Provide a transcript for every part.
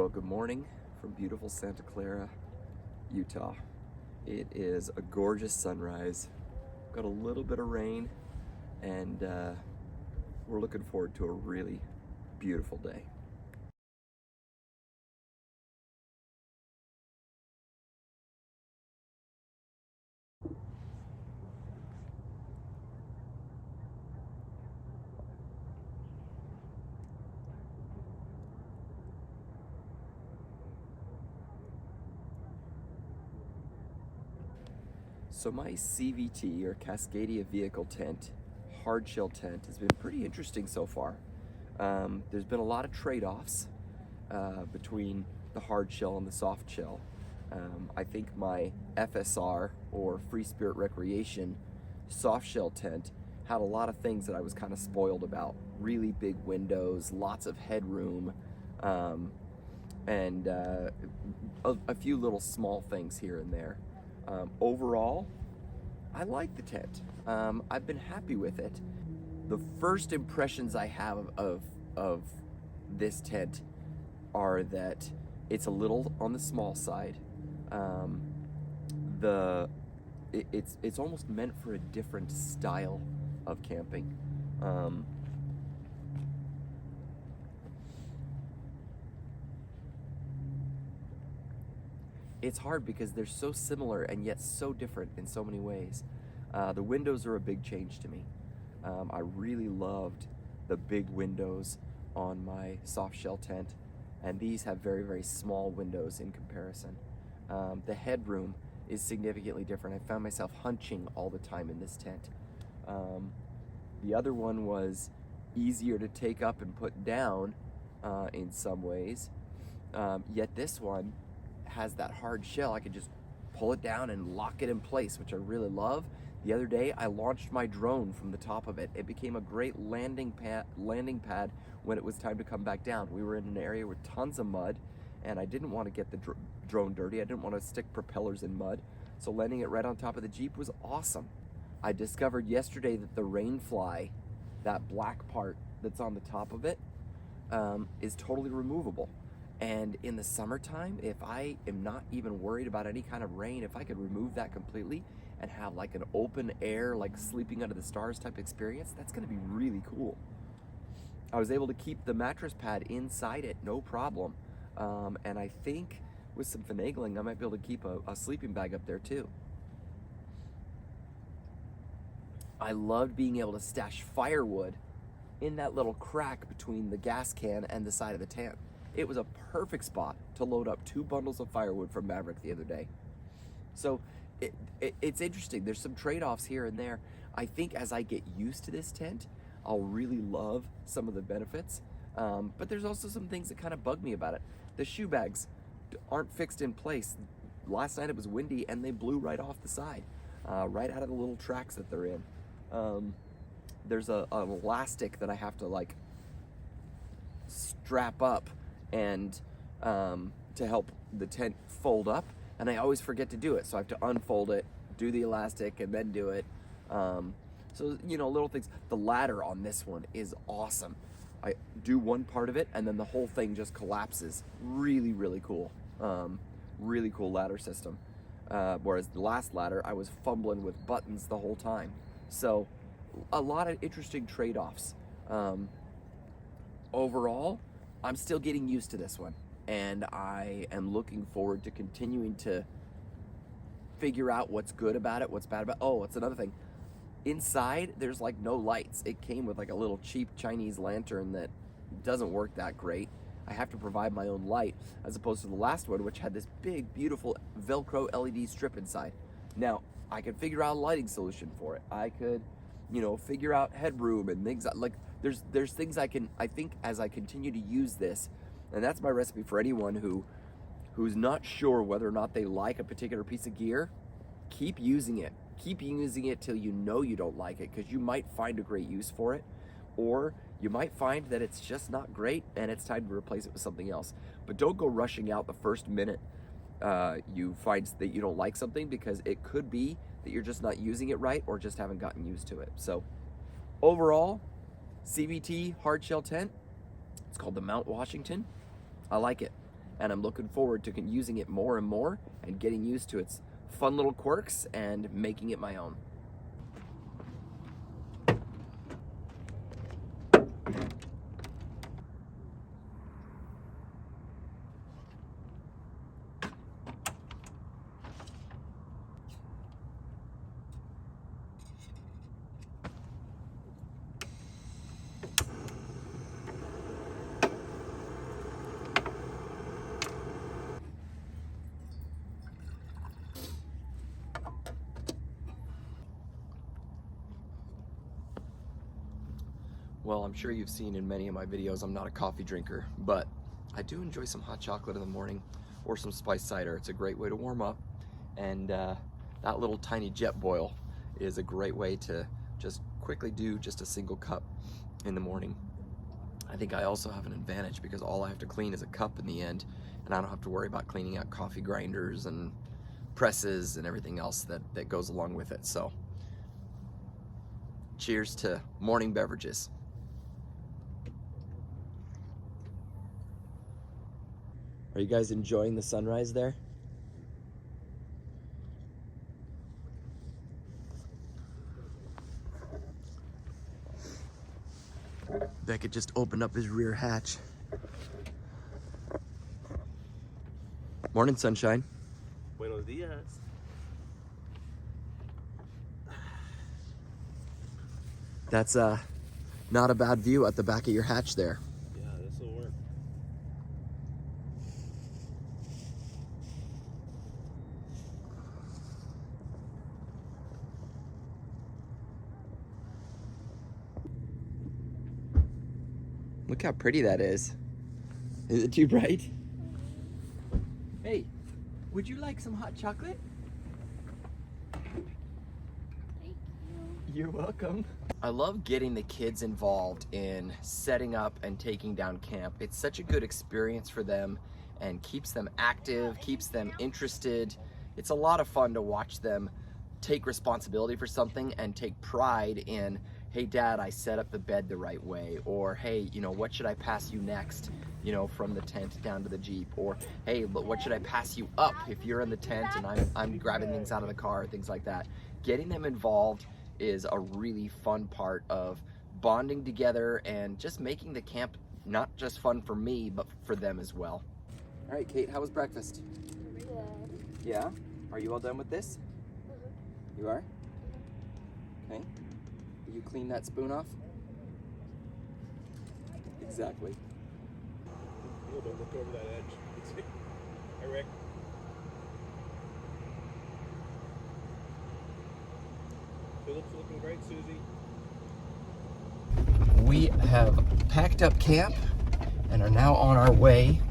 Well, good morning from beautiful Santa Clara, Utah. It is a gorgeous sunrise. Got a little bit of rain, and we're looking forward to a really beautiful day. So my CVT, or Cascadia Vehicle Tent, hard shell tent, has been pretty interesting so far. There's been a lot of trade-offs between the hard shell and the soft shell. I think my FSR, or Free Spirit Recreation, soft shell tent had a lot of things that I was kind of spoiled about. Really big windows, lots of headroom, and a few little small things here and there. Overall, I like the tent. I've been happy with it. The first impressions I have of this tent are that it's a little on the small side. It's almost meant for a different style of camping. It's hard because they're so similar and yet so different in so many ways. The windows are a big change to me. I really loved the big windows on my soft shell tent, and these have very, very small windows in comparison. The headroom is significantly different. I found myself hunching all the time in this tent. The other one was easier to take up and put down in some ways, yet this one has that hard shell. I could just pull it down and lock it in place, which I really love. The other day, I launched my drone from the top of it. It became a great landing pad when it was time to come back down. We were in an area with tons of mud, and I didn't want to get the drone dirty. I didn't want to stick propellers in mud, so landing it right on top of the Jeep was awesome. I discovered yesterday that the rain fly, that black part that's on the top of it, is totally removable. And in the summertime, if I am not even worried about any kind of rain, if I could remove that completely and have like an open air, like sleeping under the stars type experience, that's gonna be really cool. I was able to keep the mattress pad inside it, no problem. And I think with some finagling, I might be able to keep a sleeping bag up there too. I loved being able to stash firewood in that little crack between the gas can and the side of the tent. It was a perfect spot to load up 2 bundles of firewood from Maverick the other day. So it's interesting. There's some trade-offs here and there. I think as I get used to this tent, I'll really love some of the benefits. But there's also some things that kind of bug me about it. The shoe bags aren't fixed in place. Last night it was windy and they blew right off the side, right out of the little tracks that they're in. There's an elastic that I have to like strap up and to help the tent fold up, and I always forget to do it, so I have to unfold it, do the elastic, and then do it. So little things. The ladder on this one is awesome. I do one part of it and then the whole thing just collapses. Really, really cool. Really cool ladder system. Whereas the last ladder, I was fumbling with buttons the whole time. So a lot of interesting trade-offs. Overall, I'm still getting used to this one, and I am looking forward to continuing to figure out what's good about it, what's bad about it. Oh, it's another thing. Inside, there's like no lights. It came with like a little cheap Chinese lantern that doesn't work that great. I have to provide my own light, as opposed to the last one, which had this big, beautiful Velcro LED strip inside. Now, I could figure out a lighting solution for it. I could, figure out headroom and things like there's things I think as I continue to use this, and that's my recipe for anyone who's not sure whether or not they like a particular piece of gear. Keep using it. Keep using it till you know you don't like it, because you might find a great use for it, or you might find that it's just not great and it's time to replace it with something else. But don't go rushing out the first minute you find that you don't like something, because it could be that you're just not using it right or just haven't gotten used to it. So overall, CVT hard shell tent, it's called the Mount Washington. I like it. and I'm looking forward to using it more and more and getting used to its fun little quirks and making it my own. Well, I'm sure you've seen in many of my videos I'm not a coffee drinker, but I do enjoy some hot chocolate in the morning or some spiced cider. It's a great way to warm up, and that little tiny jet boil is a great way to just quickly do just a single cup in the morning. I think I also have an advantage because all I have to clean is a cup in the end, and I don't have to worry about cleaning out coffee grinders and presses and everything else that goes along with it. So cheers to morning beverages. Are you guys enjoying the sunrise there? Beckett just opened up his rear hatch. Morning, sunshine. Buenos dias. That's not a bad view at the back of your hatch there. Yeah, this will work. Look how pretty that is. Is it too bright? Hey, would you like some hot chocolate? Thank you. You're welcome. I love getting the kids involved in setting up and taking down camp. It's such a good experience for them and keeps them active, keeps them interested. It's a lot of fun to watch them take responsibility for something and take pride in, hey dad, I set up the bed the right way, or hey, you know, what should I pass you next, you know, from the tent down to the Jeep, or hey, but what should I pass you up if you're in the tent and I'm grabbing things out of the car, things like that. Getting them involved is a really fun part of bonding together and just making the camp not just fun for me, but for them as well. All right, Kate, how was breakfast? Good. Yeah? Are you all done with this? You are? Okay. Will you clean that spoon off? Exactly. Oh, don't look over that edge. Hi, Rick. Philip's looking great, Susie. We have packed up camp and are now on our way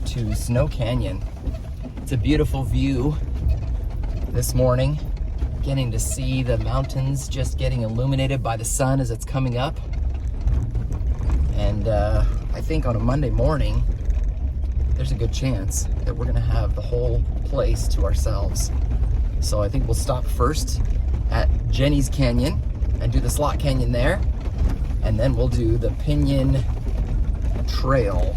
to Snow Canyon. It's a beautiful view this morning, getting to see the mountains just getting illuminated by the sun as it's coming up. And I think on a Monday morning, there's a good chance that we're gonna have the whole place to ourselves. So I think we'll stop first at Jenny's Canyon and do the Slot Canyon there. And then we'll do the Pinion Trail,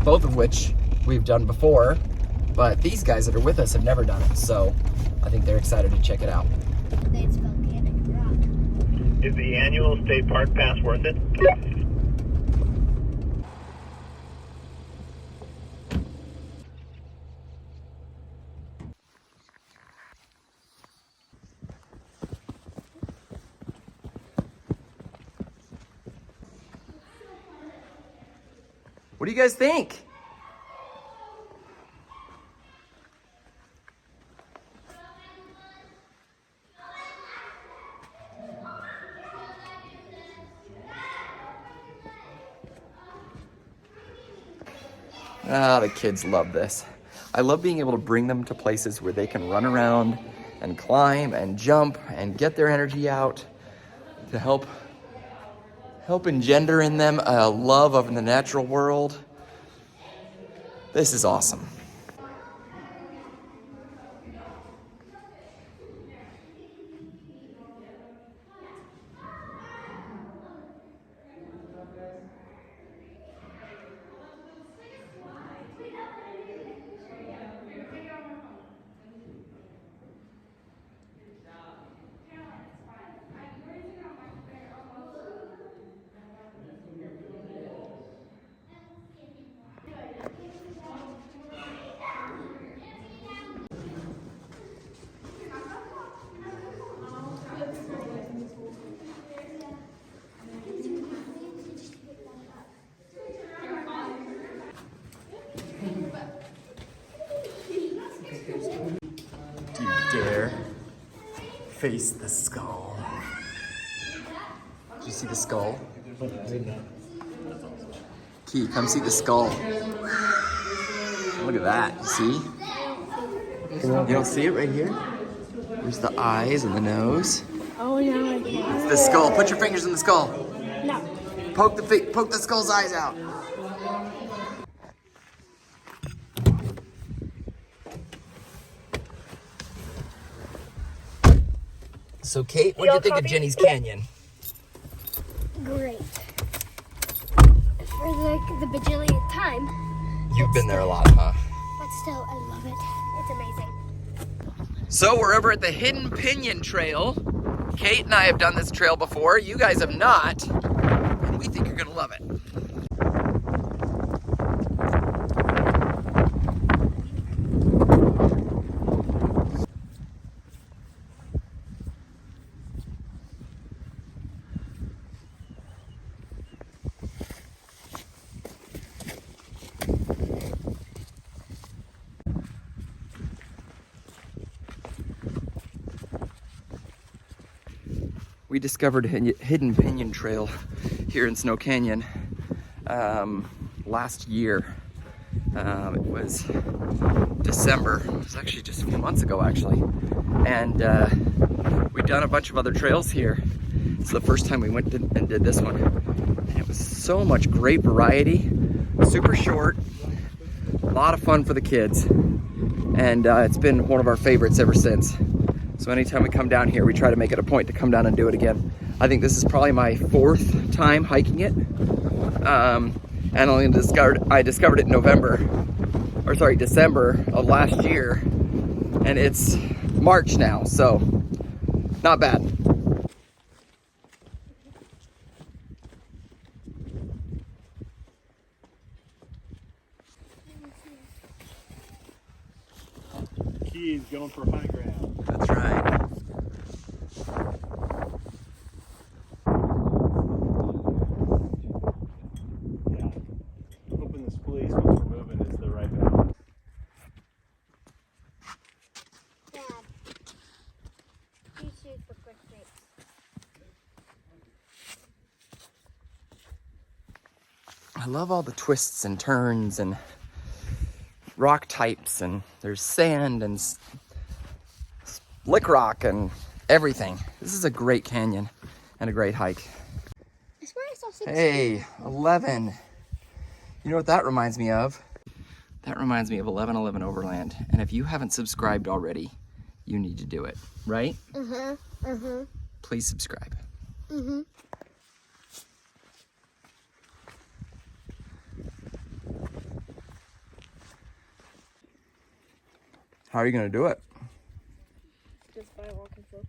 both of which we've done before, but these guys that are with us have never done it, so I think they're excited to check it out. They spell Canyon Rock. Is the annual state park pass worth it? What do you guys think? Ah, the kids love this. I love being able to bring them to places where they can run around and climb and jump and get their energy out to help engender in them a love of the natural world. This is awesome. Face the skull. Did you see the skull? Key, come see the skull. Look at that. You see? You don't see it right here? There's the eyes and the nose. Oh, no, I can't. It's the skull. Put your fingers in the skull. No. Poke the skull's eyes out. So, Kate, what do you think of Jenny's Canyon? Great. For like the bajillionth time. You've been there a lot, huh? But still, I love it. It's amazing. So we're over at the Hidden Pinion Trail. Kate and I have done this trail before. You guys have not. And we think you're gonna love it. We discovered Hidden Pinion Trail here in Snow Canyon last year. It was December. It was actually just a few months ago, actually. And we've done a bunch of other trails here. It's the first time we went and did this one. And it was so much great variety, super short, a lot of fun for the kids. And it's been one of our favorites ever since. So anytime we come down here, we try to make it a point to come down and do it again. I think this is probably my 4th time hiking it. And I discovered it in December of last year. And it's March now, so not bad. Keys going for high ground. That's right. Yeah. Hoping this police, once we're moving, is the right balance. Dad, you shoot for quick breaks. I love all the twists and turns and rock types, and there's sand and slick rock and everything. This is a great canyon and a great hike. I swear I saw 6. Hey, 11. You know what that reminds me of? That reminds me of 1111 Overland. And if you haven't subscribed already, you need to do it, right? Please subscribe. How are you gonna do it? Just by walking through.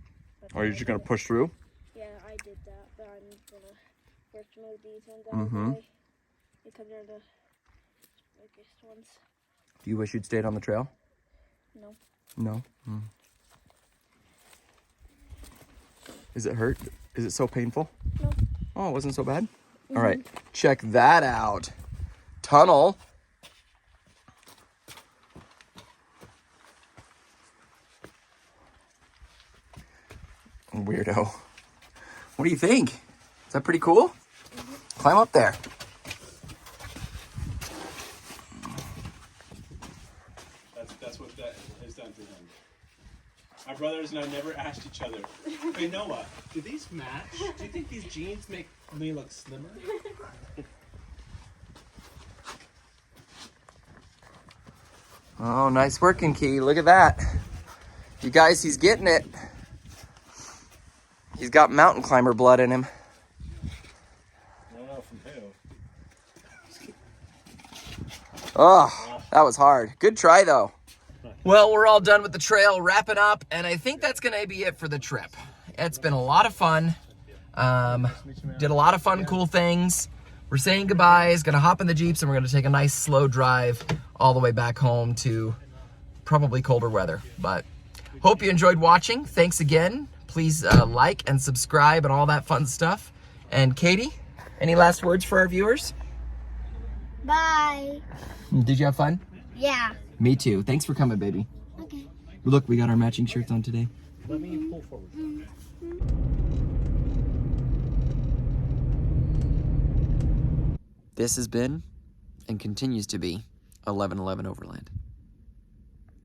Are you just gonna push through? Yeah, I did that, but I'm gonna first move these ones out of the way because they're the biggest ones. Do you wish you'd stayed on the trail? No. No? Is it hurt? Is it so painful? No. Oh, it wasn't so bad? All right, check that out. Tunnel. Weirdo. What do you think? Is that pretty cool? Climb up there. That's what that has done to him. My brothers and I never asked each other, hey Noah, do these match? Do you think these jeans make me look slimmer? Oh, nice working, Key. Look at that. You guys, he's getting it. He's got mountain climber blood in him. I don't know from who. Oh, that was hard. Good try, though. Well, we're all done with the trail, wrapping up, and I think that's going to be it for the trip. It's been a lot of fun. Did a lot of fun, cool things. We're saying goodbyes, going to hop in the Jeeps, and we're going to take a nice slow drive all the way back home to probably colder weather. But hope you enjoyed watching. Thanks again. Please like and subscribe and all that fun stuff. And Katie, any last words for our viewers? Bye. Did you have fun? Yeah. Me too. Thanks for coming, baby. Okay. Look, we got our matching shirts on today. Let me pull forward. Okay. This has been, and continues to be, 1111 Overland.